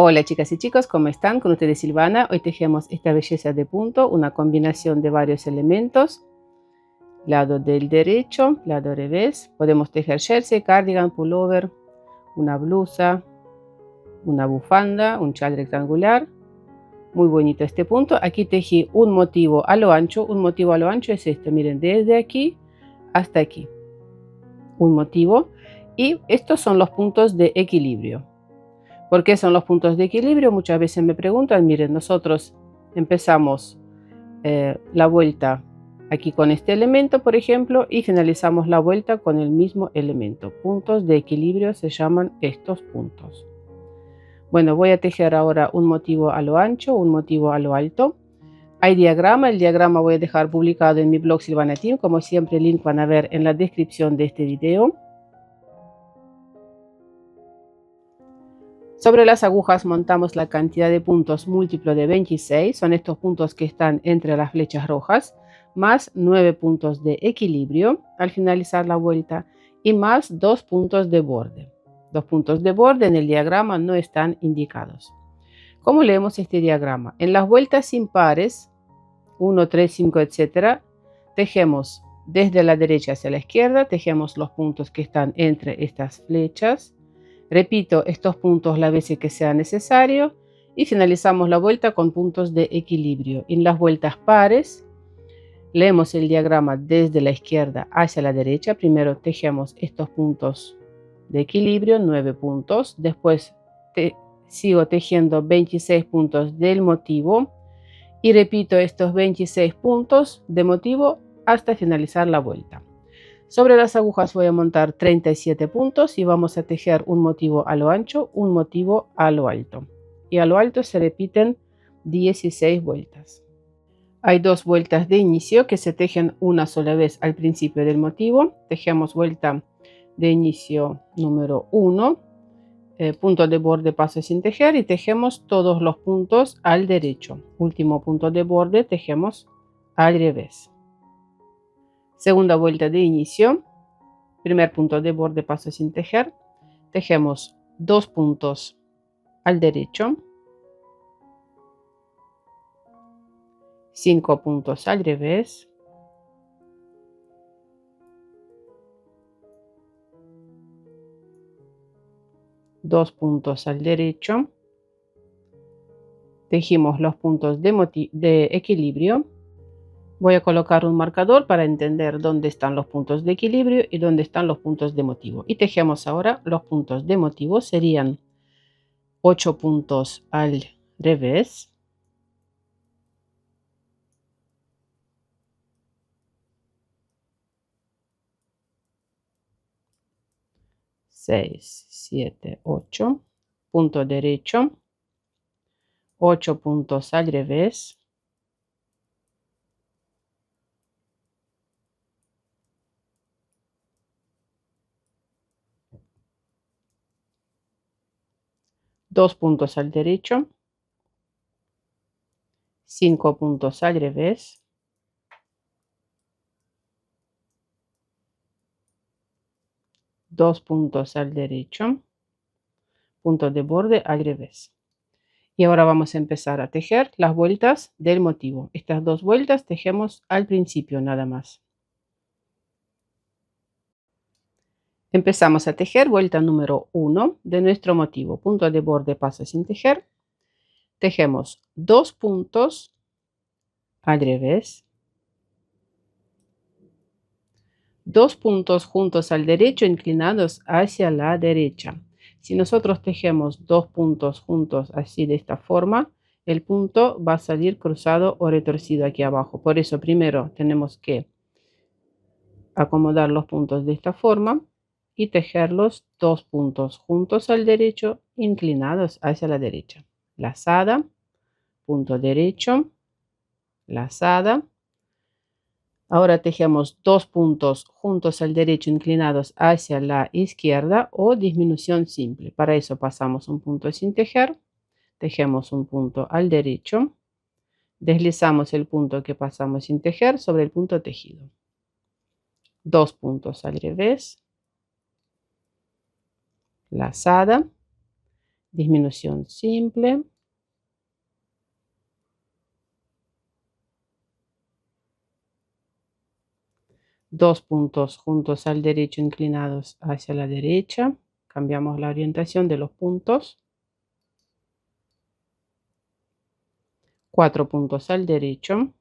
Hola chicas y chicos, ¿cómo están? Con ustedes Silvana. Hoy tejemos esta belleza de punto, una combinación de varios elementos. Lado del derecho, lado revés. Podemos tejer jersey, cardigan, pullover, una blusa, una bufanda, un chal rectangular. Muy bonito este punto. Aquí tejí un motivo a lo ancho. Un motivo a lo ancho es este, miren, desde aquí hasta aquí. Un motivo. Y estos son los puntos de equilibrio. ¿Por qué son los puntos de equilibrio? Muchas veces me preguntan, miren, nosotros empezamos la vuelta aquí con este elemento, por ejemplo, y finalizamos la vuelta con el mismo elemento. Puntos de equilibrio se llaman estos puntos. Bueno, voy a tejer ahora un motivo a lo ancho, un motivo a lo alto. Hay diagrama, el diagrama voy a dejar publicado en mi blog Silvana Team, como siempre el link van a ver en la descripción de este video. Sobre las agujas montamos la cantidad de puntos múltiplo de 26, son estos puntos que están entre las flechas rojas, más 9 puntos de equilibrio al finalizar la vuelta y más 2 puntos de borde. 2 puntos de borde en el diagrama no están indicados. ¿Cómo leemos este diagrama? En las vueltas impares, 1, 3, 5, etc., tejemos desde la derecha hacia la izquierda, tejemos los puntos que están entre estas flechas. Repito estos puntos las veces que sea necesario y finalizamos la vuelta con puntos de equilibrio. En las vueltas pares leemos el diagrama desde la izquierda hacia la derecha. Primero tejemos estos puntos de equilibrio, 9 puntos. Después sigo tejiendo 26 puntos del motivo y repito estos 26 puntos de motivo hasta finalizar la vuelta. Sobre las agujas voy a montar 37 puntos y vamos a tejer un motivo a lo ancho, un motivo a lo alto. Y a lo alto se repiten 16 vueltas. Hay 2 vueltas de inicio que se tejen una sola vez al principio del motivo. Tejemos vuelta de inicio número 1, punto de borde paso sin tejer y tejemos todos los puntos al derecho. Último punto de borde tejemos al revés. Segunda vuelta de inicio, primer punto de borde paso sin tejer, tejemos 2 puntos al derecho, 5 puntos al revés, 2 puntos al derecho, tejimos los puntos de equilibrio. Voy a colocar un marcador para entender dónde están los puntos de equilibrio y dónde están los puntos de motivo. Y tejemos ahora los puntos de motivo. Serían 8 puntos al revés, 6, 7, 8, punto derecho, 8 puntos al revés, 2 puntos al derecho, 5 puntos al revés, 2 puntos al derecho, punto de borde al revés. Y ahora vamos a empezar a tejer las vueltas del motivo. Estas 2 vueltas tejemos al principio nada más. Empezamos a tejer vuelta número 1 de nuestro motivo. Punto de borde paso sin tejer. Tejemos 2 puntos al revés, 2 puntos juntos al derecho inclinados hacia la derecha. Si nosotros tejemos 2 puntos juntos así de esta forma, el punto va a salir cruzado o retorcido aquí abajo. Por eso primero tenemos que acomodar los puntos de esta forma y tejerlos 2 puntos juntos al derecho inclinados hacia la derecha. Lazada, punto derecho, lazada. Ahora tejemos 2 puntos juntos al derecho inclinados hacia la izquierda o disminución simple. Para eso pasamos un punto sin tejer, tejemos un punto al derecho, deslizamos el punto que pasamos sin tejer sobre el punto tejido. 2 puntos al revés, lazada, disminución simple, dos puntos juntos al derecho inclinados hacia la derecha, cambiamos la orientación de los puntos, 4 puntos al derecho,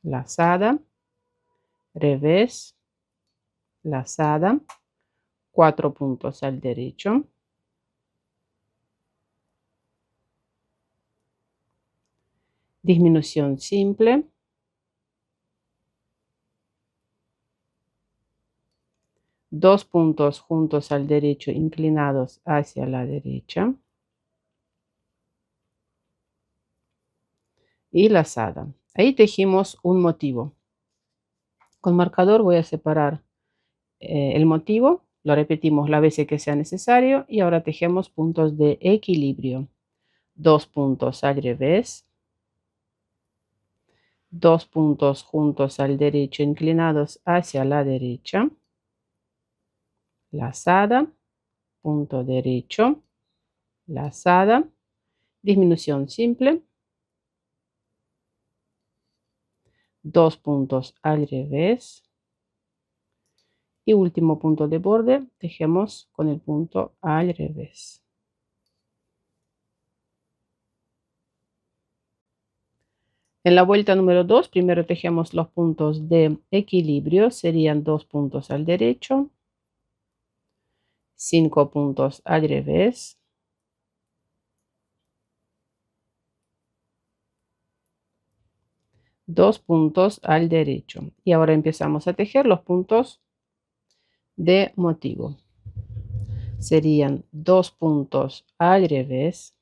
lazada, revés, lazada, 4 puntos al derecho, disminución simple, dos puntos juntos al derecho inclinados hacia la derecha y lazada. Ahí tejimos un motivo. Con marcador voy a separar el motivo, lo repetimos las veces que sea necesario y ahora tejemos puntos de equilibrio. 2 puntos al revés, 2 puntos juntos al derecho inclinados hacia la derecha, lazada, punto derecho, lazada, disminución simple, 2 puntos al revés y último punto de borde tejemos con el punto al revés. En la vuelta número 2 primero tejemos los puntos de equilibrio, serían 2 puntos al derecho, 5 puntos al revés, 2 puntos al derecho y ahora empezamos a tejer los puntos de motivo. Serían 2 puntos al revés,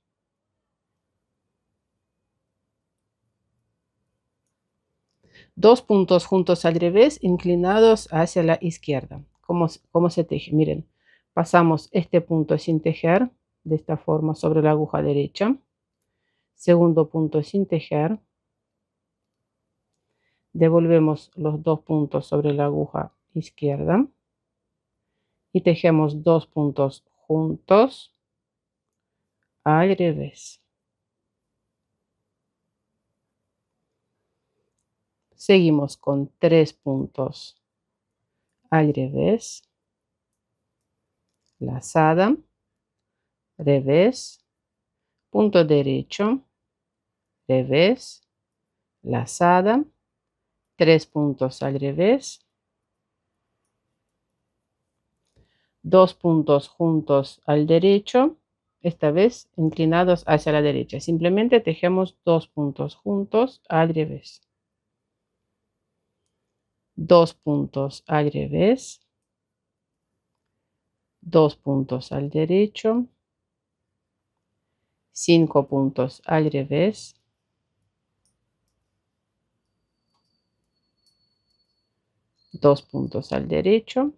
2 puntos juntos al revés inclinados hacia la izquierda. ¿Cómo se teje? Miren, pasamos este punto sin tejer de esta forma sobre la aguja derecha, segundo punto sin tejer, devolvemos los 2 puntos sobre la aguja izquierda y tejemos 2 puntos juntos al revés. Seguimos con 3 puntos al revés, lazada, revés, punto derecho, revés, lazada, 3 puntos al revés, 2 puntos juntos al derecho, esta vez inclinados hacia la derecha. Simplemente tejemos 2 puntos juntos al revés. 2 puntos al revés, 2 puntos al derecho, 5 puntos al revés, 2 puntos al derecho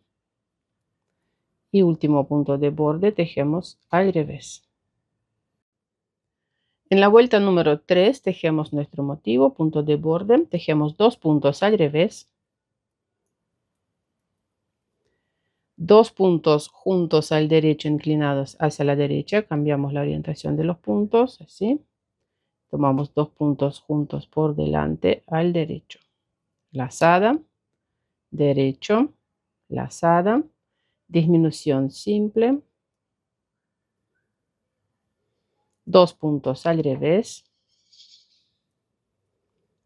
y último punto de borde tejemos al revés. En la vuelta número 3 tejemos nuestro motivo, punto de borde, tejemos 2 puntos al revés, 2 puntos juntos al derecho inclinados hacia la derecha, cambiamos la orientación de los puntos, así, tomamos 2 puntos juntos por delante al derecho, lazada, derecho, lazada, disminución simple, 2 puntos al revés,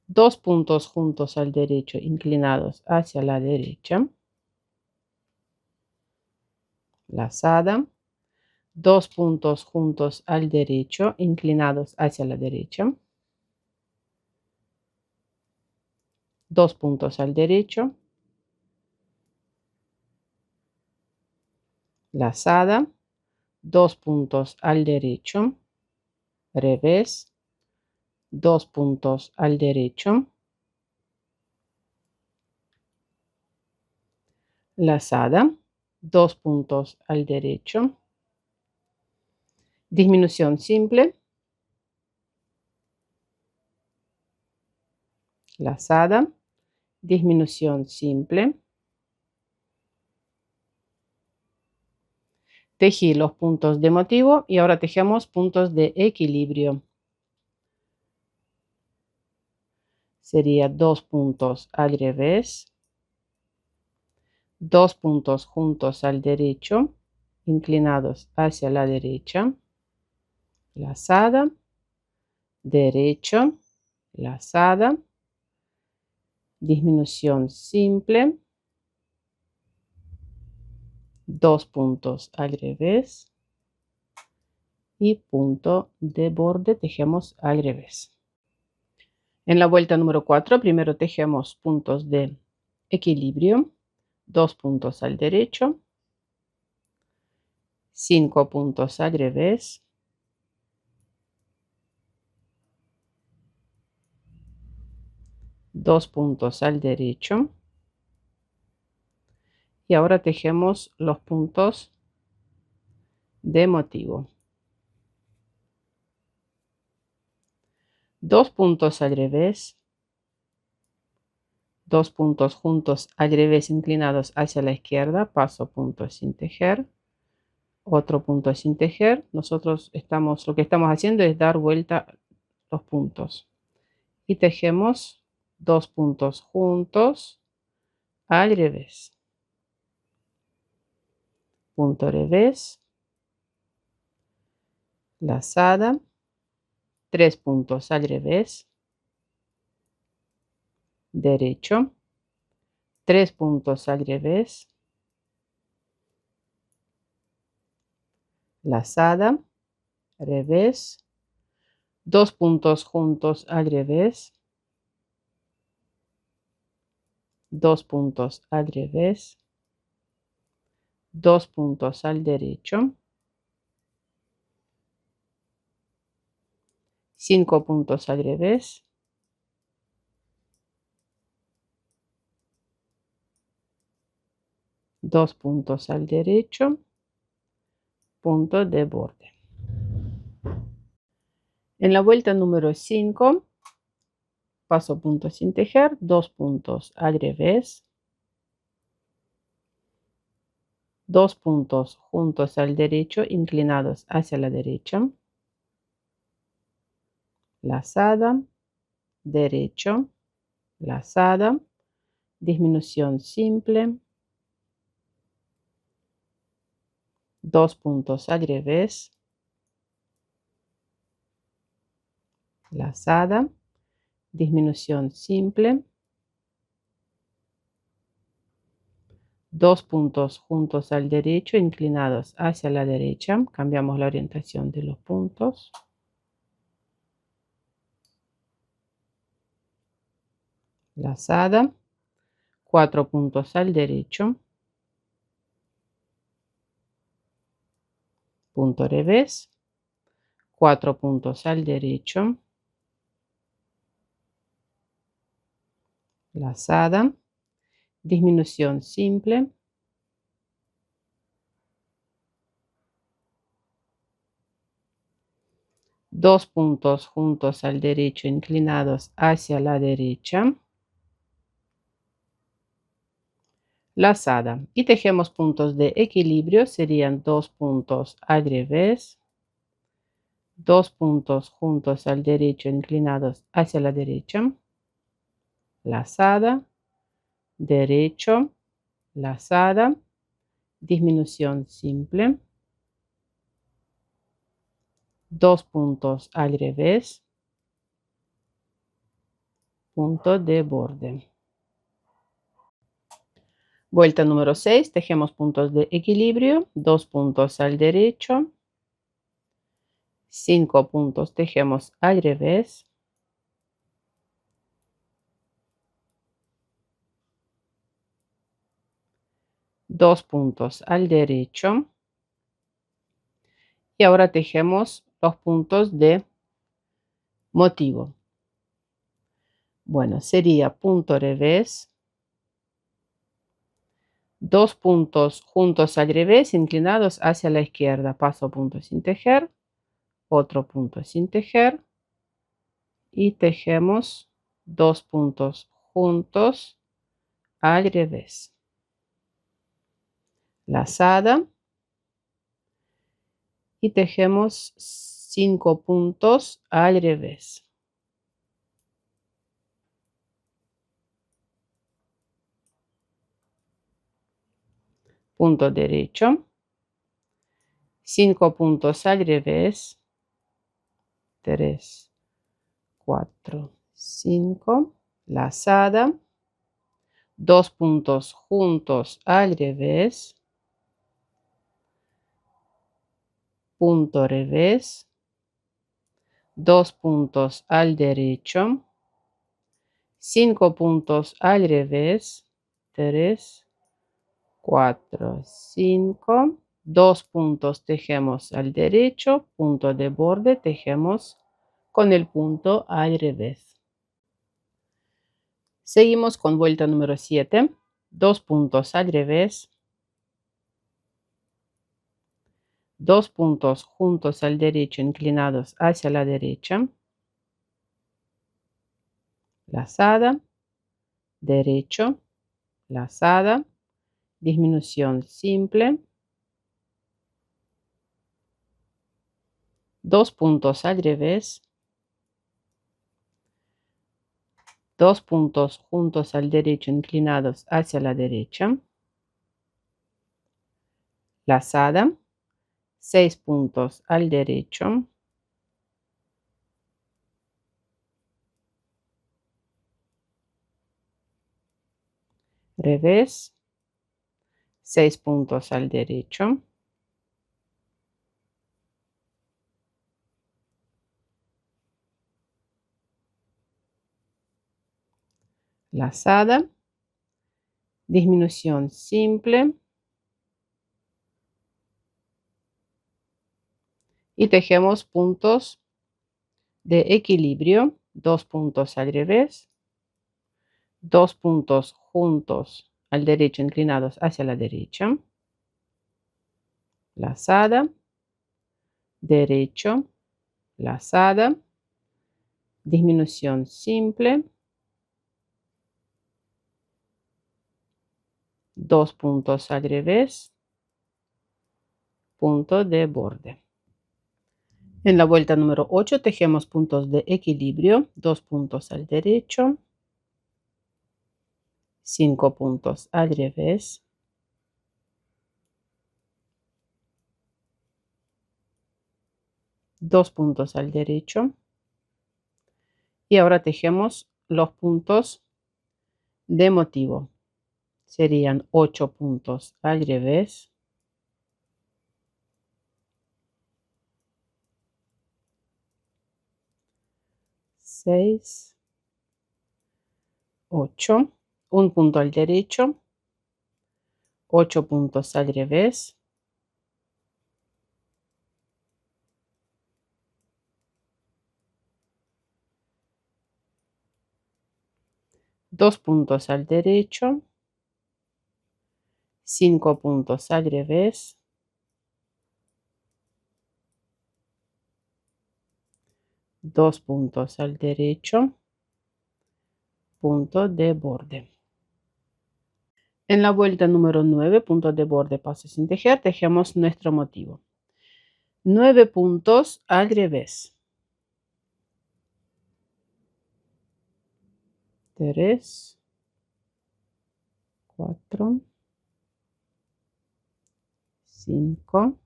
2 puntos juntos al derecho inclinados hacia la derecha, lazada, 2 puntos juntos al derecho inclinados hacia la derecha, 2 puntos al derecho, lazada, 2 puntos al derecho, revés, 2 puntos al derecho, lazada, 2 puntos al derecho, disminución simple, lazada, disminución simple, Tejí los puntos de motivo y ahora tejemos puntos de equilibrio. Sería 2 puntos al revés, 2 puntos juntos al derecho, inclinados hacia la derecha, lazada, derecho, lazada, disminución simple, 2 puntos al revés y punto de borde, tejemos al revés. En la vuelta número 4, primero tejemos puntos de equilibrio, 2 puntos al derecho, 5 puntos al revés, 2 puntos al derecho y ahora tejemos los puntos de motivo. 2 puntos al revés, 2 puntos juntos al revés inclinados hacia la izquierda, paso punto sin tejer, otro punto sin tejer. Nosotros lo que estamos haciendo es dar vuelta los puntos y tejemos 2 puntos juntos al revés, punto revés, lazada, 3 puntos al revés, derecho, 3 puntos al revés, lazada, revés, 2 puntos juntos al revés, 2 puntos al revés, 2 puntos al derecho, 5 puntos al revés, 2 puntos al derecho, punto de borde. En la vuelta número 5, paso punto sin tejer, 2 puntos al revés, 2 puntos juntos al derecho, inclinados hacia la derecha, lazada, derecho, lazada, disminución simple, 2 puntos al revés, lazada, disminución simple, 2 puntos juntos al derecho, inclinados hacia la derecha, cambiamos la orientación de los puntos, lazada, 4 puntos al derecho, punto revés, 4 puntos al derecho, lazada, disminución simple, 2 puntos juntos al derecho, inclinados hacia la derecha, lazada, y tejemos puntos de equilibrio, serían 2 puntos al revés, 2 puntos juntos al derecho, inclinados hacia la derecha, lazada, derecho, lazada, disminución simple, 2 puntos al revés, punto de borde. Vuelta número 6, tejemos puntos de equilibrio, 2 puntos al derecho, 5 puntos tejemos al revés, 2 puntos al derecho y ahora tejemos los puntos de motivo. Bueno, sería punto revés, 2 puntos juntos al revés, inclinados hacia la izquierda, paso punto sin tejer, otro punto sin tejer y tejemos 2 puntos juntos al revés, lazada, y tejemos 5 puntos al revés. Punto derecho, 5 puntos al revés, 3, 4, 5, lazada, 2 puntos juntos al revés, punto revés, 2 puntos al derecho, 5 puntos al revés, 3, 4, 5, 2 puntos tejemos al derecho, punto de borde tejemos con el punto al revés. Seguimos con vuelta número 7, 2 puntos al revés, 2 puntos juntos al derecho inclinados hacia la derecha, lazada, derecho, lazada, disminución simple, 2 puntos al revés, 2 puntos juntos al derecho inclinados hacia la derecha, lazada, 6 puntos al derecho, revés, 6 puntos al derecho, lazada, disminución simple y tejemos puntos de equilibrio, 2 puntos al revés, 2 puntos juntos al derecho inclinados hacia la derecha, lazada, derecho, lazada, disminución simple, 2 puntos al revés, punto de borde. En la vuelta número 8 tejemos puntos de equilibrio, 2 puntos al derecho, 5 puntos al revés, 2 puntos al derecho y ahora tejemos los puntos de motivo. Serían 8 puntos al revés, 6, 8, un punto al derecho, 8 puntos al revés, 2 puntos al derecho, 5 puntos al revés, 2 puntos al derecho, punto de borde. En la vuelta número 9, punto de borde, paso sin tejer, tejemos nuestro motivo. 9 puntos al revés. 3, 4, 5,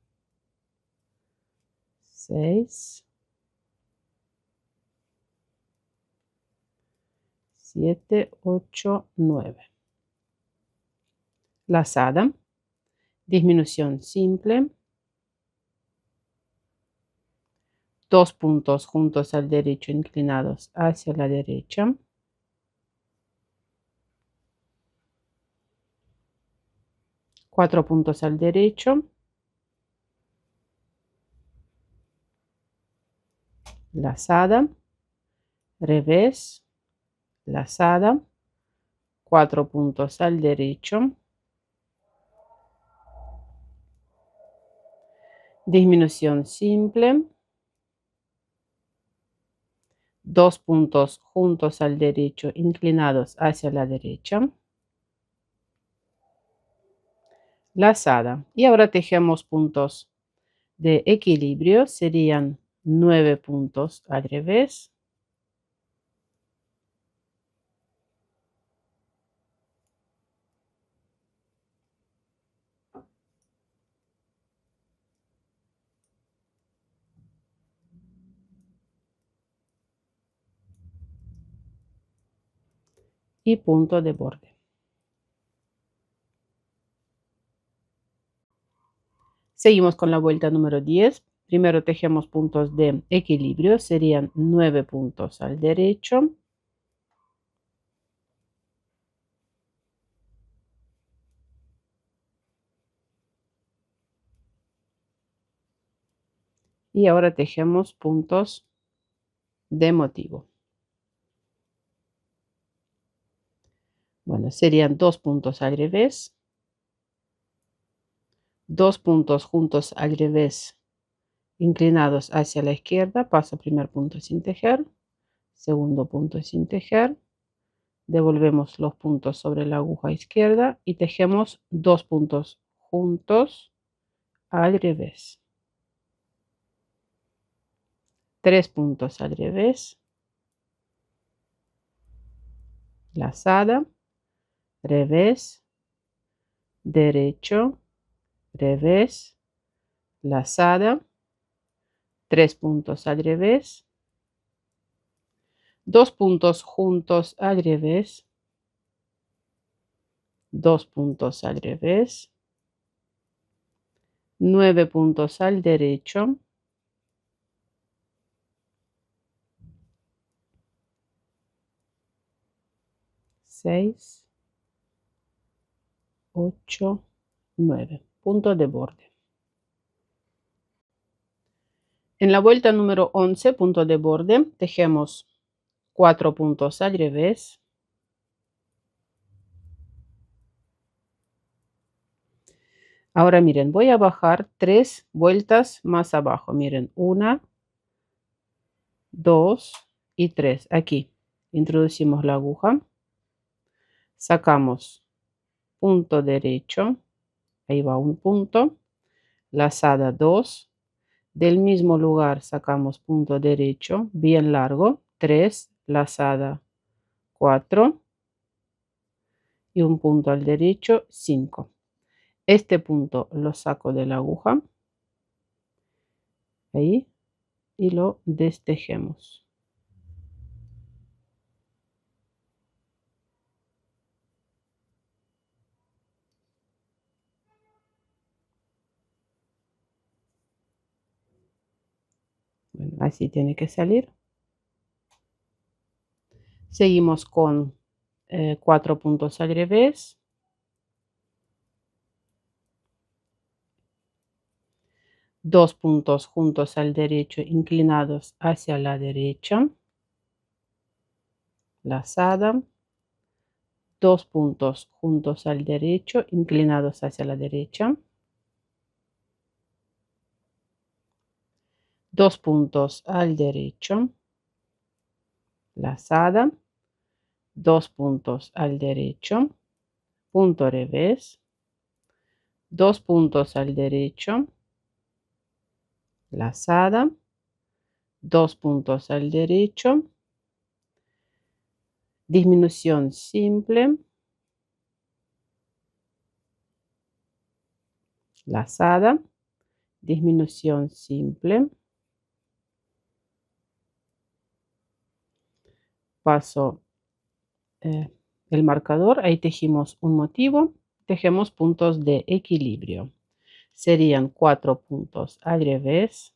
6, 7, 8, 9. Lazada, disminución simple, 2 puntos juntos al derecho inclinados hacia la derecha, 4 puntos al derecho, lazada, revés, lazada, 4 puntos al derecho, disminución simple, 2 puntos juntos al derecho inclinados hacia la derecha, lazada y ahora tejemos puntos de equilibrio serían 9 puntos al revés. Y punto de borde. Seguimos con la vuelta número 10. Primero tejemos puntos de equilibrio, serían 9 puntos al derecho. Y ahora tejemos puntos de motivo. Bueno, serían 2 puntos al revés, 2 puntos juntos al revés, inclinados hacia la izquierda, paso primer punto sin tejer, segundo punto sin tejer, devolvemos los puntos sobre la aguja izquierda y tejemos 2 puntos juntos al revés, 3 puntos al revés, lazada, revés, derecho, revés, lazada, 3 puntos al revés, 2 puntos juntos al revés, 2 puntos al revés, 9 puntos al derecho, 6, 8, 9, punto de borde. En la vuelta número 11, punto de borde, tejemos 4 puntos al revés, ahora miren, voy a bajar 3 vueltas más abajo, miren, 1, 2 y 3, aquí, introducimos la aguja, sacamos punto derecho, ahí va un punto, lazada 2, del mismo lugar sacamos punto derecho, bien largo, 3, lazada 4 y un punto al derecho, 5. Este punto lo saco de la aguja, ahí, y lo destejemos. Bueno, así tiene que salir. Seguimos con 4 puntos al revés. 2 puntos juntos al derecho, inclinados hacia la derecha. Lazada. 2 puntos juntos al derecho, inclinados hacia la derecha. 2 puntos al derecho. Lazada. 2 puntos al derecho. Punto revés. 2 puntos al derecho. Lazada. 2 puntos al derecho. Disminución simple. Lazada. Disminución simple. Paso el marcador, ahí tejimos un motivo, tejemos puntos de equilibrio. Serían 4 puntos al revés.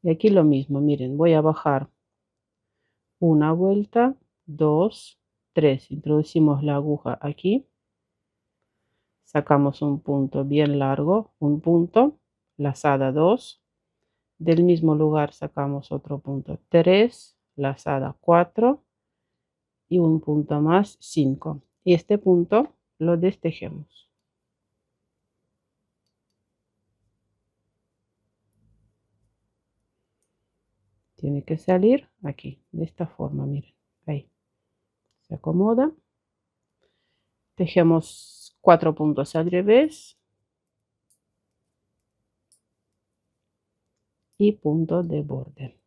Y aquí lo mismo, miren, voy a bajar una vuelta, 2, 3. Introducimos la aguja aquí. Sacamos un punto bien largo, un punto, lazada 2. Del mismo lugar sacamos otro punto, 3, lazada 4 y un punto más, 5. Y este punto lo destejemos. Tiene que salir aquí, de esta forma, miren, ahí. Se acomoda. Tejemos 4 puntos al revés y punto de borde.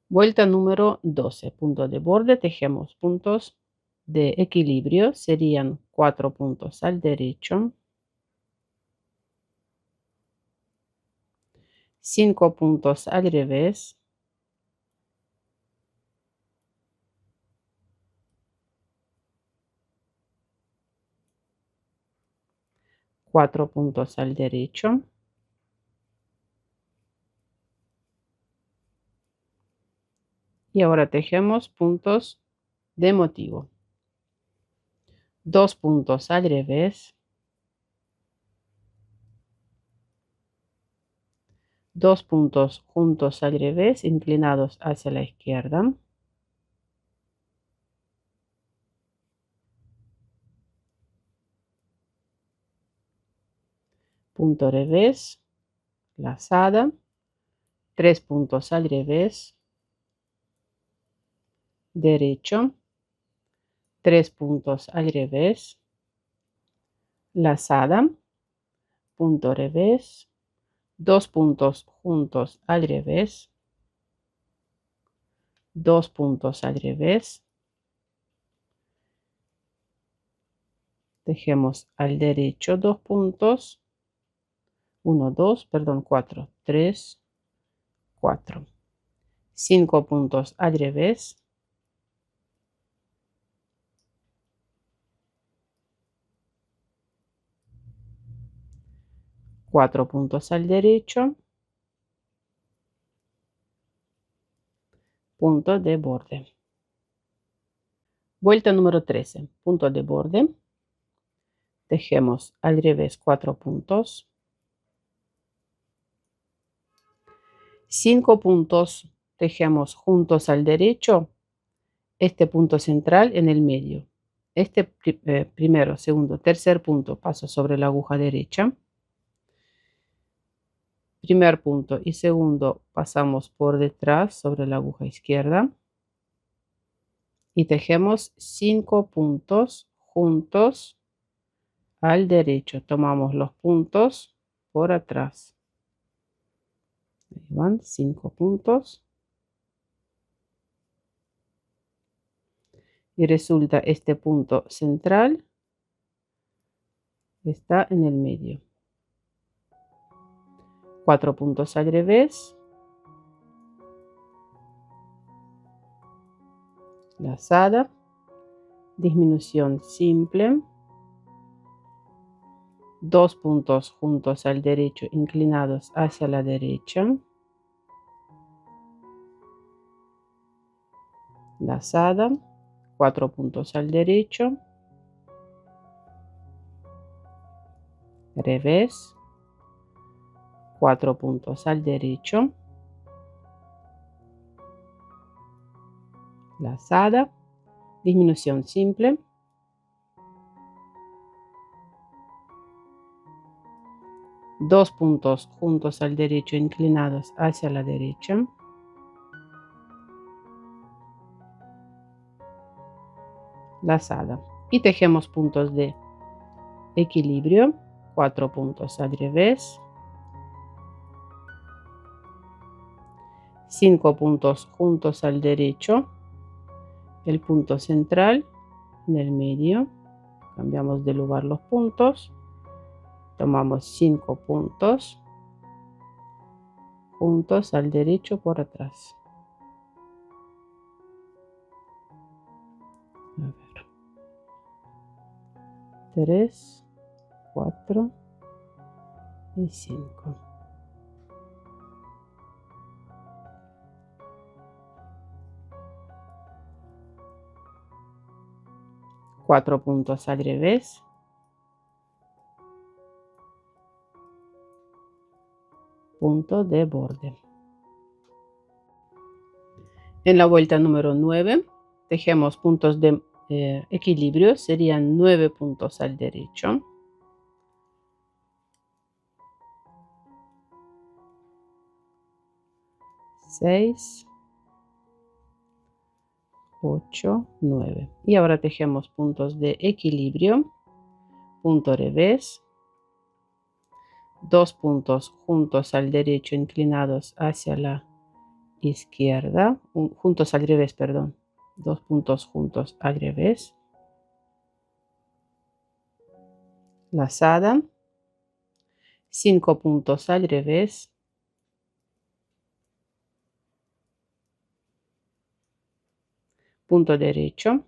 Vuelta número 12, punto de borde, tejemos puntos de equilibrio, serían 4 puntos al derecho, 5 puntos al revés, 4 puntos al derecho, y ahora tejemos puntos de motivo, 2 puntos al revés, 2 puntos juntos al revés, inclinados hacia la izquierda, punto revés, lazada, 3 puntos al revés, derecho, 3 puntos al revés, lazada, punto revés, 2 puntos juntos al revés, 2 puntos al revés, tejemos al derecho 2 puntos, 1, 2, perdón, 4, 3, 4, 5 puntos al revés, 4 puntos al derecho, punto de borde. Vuelta número 13, punto de borde, tejemos al revés 4 puntos, 5 puntos tejemos juntos al derecho, este punto central en el medio. Este primero, segundo, tercer punto paso sobre la aguja derecha. Primer punto y segundo pasamos por detrás sobre la aguja izquierda. Y tejemos 5 puntos juntos al derecho. Tomamos los puntos por atrás. Ahí van 5 puntos. Y resulta este punto central está en el medio. 4 puntos al revés, lazada, disminución simple, 2 puntos juntos al derecho inclinados hacia la derecha, lazada, 4 puntos al derecho, revés, 4 puntos al derecho, lazada, disminución simple, 2 puntos juntos al derecho inclinados hacia la derecha, lazada, y tejemos puntos de equilibrio, 4 puntos al revés, 5 puntos juntos al derecho, el punto central en el medio, cambiamos de lugar los puntos, tomamos 5 puntos juntos al derecho por atrás. A ver. 3, 4 y 5. Cuatro puntos al revés, punto de borde. En la vuelta número 9 tejemos puntos de equilibrio, serían 9 puntos al derecho, 6, 8, 9. Y ahora tejemos puntos de equilibrio, punto revés, 2 puntos juntos al derecho inclinados hacia la izquierda, juntos al revés, perdón, 2 puntos juntos al revés, lazada, 5 puntos al revés, punto derecho,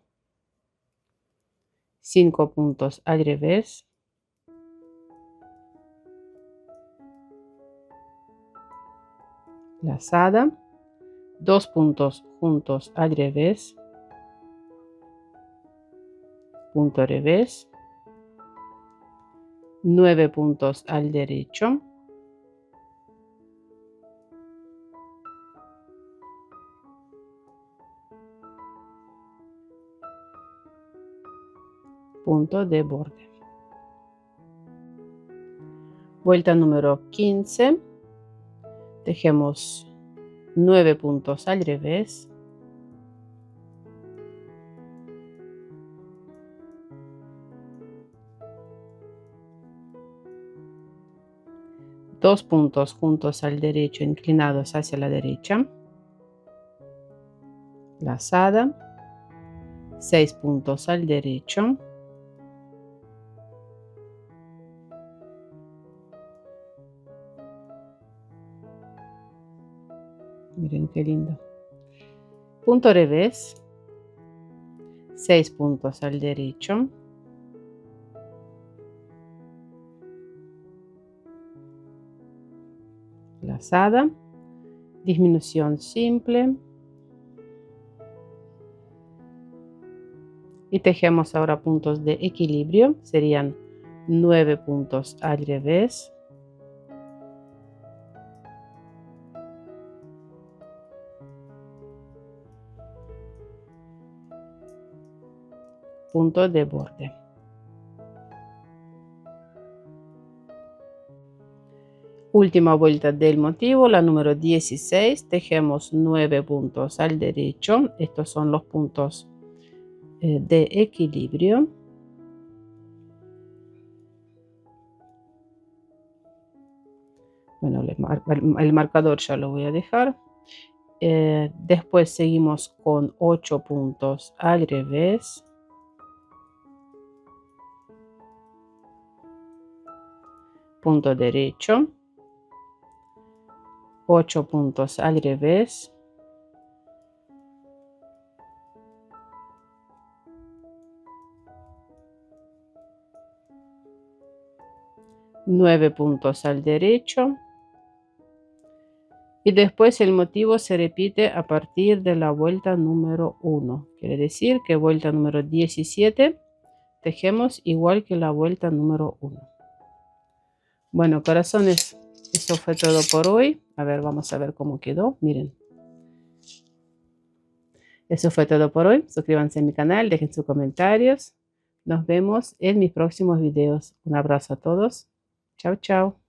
5 puntos al revés, lazada, 2 puntos juntos al revés, punto revés, 9 puntos al derecho, punto de borde. Vuelta número 15, tejemos 9 puntos al revés, dos puntos juntos al derecho inclinados hacia la derecha, lazada, 6 puntos al derecho, miren qué lindo, punto revés, 6 puntos al derecho, lazada, disminución simple y tejemos ahora puntos de equilibrio, serían 9 puntos al revés, punto de borde. Última vuelta del motivo, la número 16, tejemos 9 puntos al derecho, estos son los puntos de equilibrio. Bueno, el marcador ya lo voy a dejar. Después seguimos con 8 puntos al revés, punto derecho, 8 puntos al revés, nueve puntos al derecho, y después el motivo se repite a partir de la vuelta número 1. Quiere decir que vuelta número 17 tejemos igual que la vuelta número 1. Bueno, corazones, eso fue todo por hoy. A ver, vamos a ver cómo quedó. Miren. Eso fue todo por hoy. Suscríbanse a mi canal, dejen sus comentarios. Nos vemos en mis próximos videos. Un abrazo a todos. Chao, chao.